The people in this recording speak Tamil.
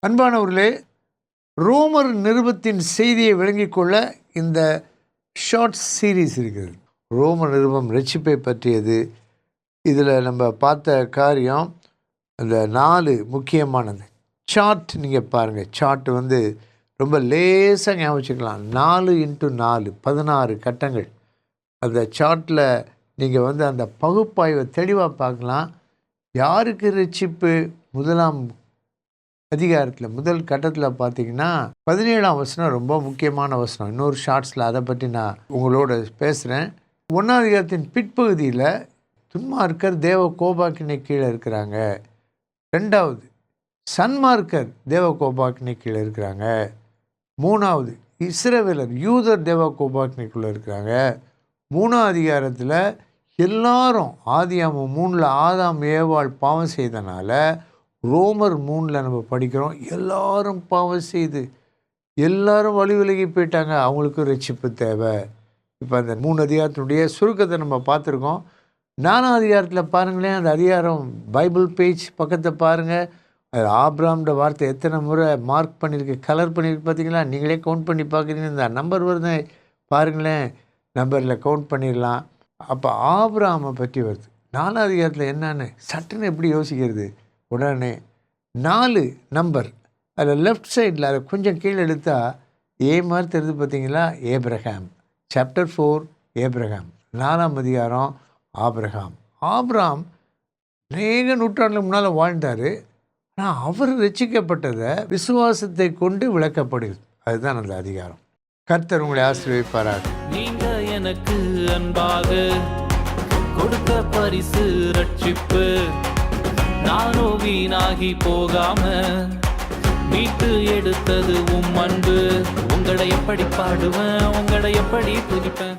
அன்பானவர்களே, ரோமர் நிருபத்தின் செய்தியை விளங்கிக் கொள்ள இந்த ஷார்ட் சீரீஸ் இருக்குது. ரோமர் நிருபம் ரட்சிப்பை பற்றியது. இதில் நம்ம பார்த்த காரியம் அந்த 4 முக்கியமானது. சார்ட் நீங்கள் பாருங்கள். சார்ட் ரொம்ப லேசாக ஞாபகம் வச்சுக்கலாம். 4x4 16 கட்டங்கள். அந்த சார்ட்டில் நீங்கள் அந்த பகுப்பாய்வை தெளிவாக பார்க்கலாம். யாருக்கு ரட்சிப்பு? முதலாம் அதிகாரத்தில் முதல் கட்டத்தில் பார்த்தீங்கன்னா 17ஆம் வசனம் ரொம்ப முக்கியமான வசனம். இன்னொரு ஷார்ட்ஸில் அதை பற்றி நான் உங்களோட பேசுகிறேன். 1ஆம் அதிகாரத்தின் பிற்பகுதியில் துன்மார்க்கர் தேவ கோபாக்கினை கீழே இருக்கிறாங்க. 2வது சன்மார்க்கர் தேவ கோபாக்கினை கீழே இருக்கிறாங்க. 3வது இஸ்ரவேலர் யூதர் தேவ கோபாக்கினைக்குள்ளே இருக்கிறாங்க. 3ஆம் அதிகாரத்தில் எல்லாரும் ஆதியாகமம் 3ல் ஆதாம் ஏவாள் பாவம் செய்தனால ரோமர் 3ல் நம்ம படிக்கிறோம். எல்லாரும் பாவம் செய்து எல்லாரும் வழி விலகி போயிட்டாங்க. அவங்களுக்கு ரட்சிப்பு தேவை. இப்போ அந்த 3 அதிகாரத்தினுடைய சுருக்கத்தை நம்ம பார்த்துருக்கோம். 4ஆம் அதிகாரத்தில் பாருங்களேன். அந்த அதிகாரம் பைபிள் பேஜ் பக்கத்தை பாருங்கள். அது ஆபிரகாம்ன்ற வார்த்தை எத்தனை முறை மார்க் பண்ணியிருக்கு, கலர் பண்ணியிருக்கு பார்த்தீங்களா? நீங்களே கவுண்ட் பண்ணி பார்க்குறீங்க. இந்த நம்பர் வருது பாருங்களேன். நம்பரில் கவுண்ட் பண்ணிடலாம். அப்போ ஆபிரகாமை பற்றி வருது. 4ஆம் அதிகாரத்தில் என்னன்னு சட்டுன்னு எப்படி யோசிக்கிறது? உடனே 4 நம்பர் அதில் லெஃப்ட் சைடில் அதை கொஞ்சம் கீழே எடுத்தால் மாதிரி தெரியுது பார்த்தீங்களா? ஏப்ரஹாம். Chapter 4 Abraham. 4ஆம் அதிகாரம் ஆபிரகாம். ஆபிரகாம் அநேக நூற்றாண்டுக்கு முன்னால் வாழ்ந்தார். ஆனால் அவர் ரட்சிக்கப்பட்டதை விசுவாசத்தை கொண்டு விளக்கப்படுது. அதுதான் அந்த அதிகாரம். கர்த்தர் உங்களை ஆசீர்வதிப்பாராக. நீங்க எனக்கு அன்பாக கொடுத்த பரிசு ரட்சிப்பு. நானோ வீணாகி போகாம மீட்டு எடுத்தது உம் அன்பு. உங்களை எப்படி பாடுவேன், உங்களை எப்படி துதிப்பேன்.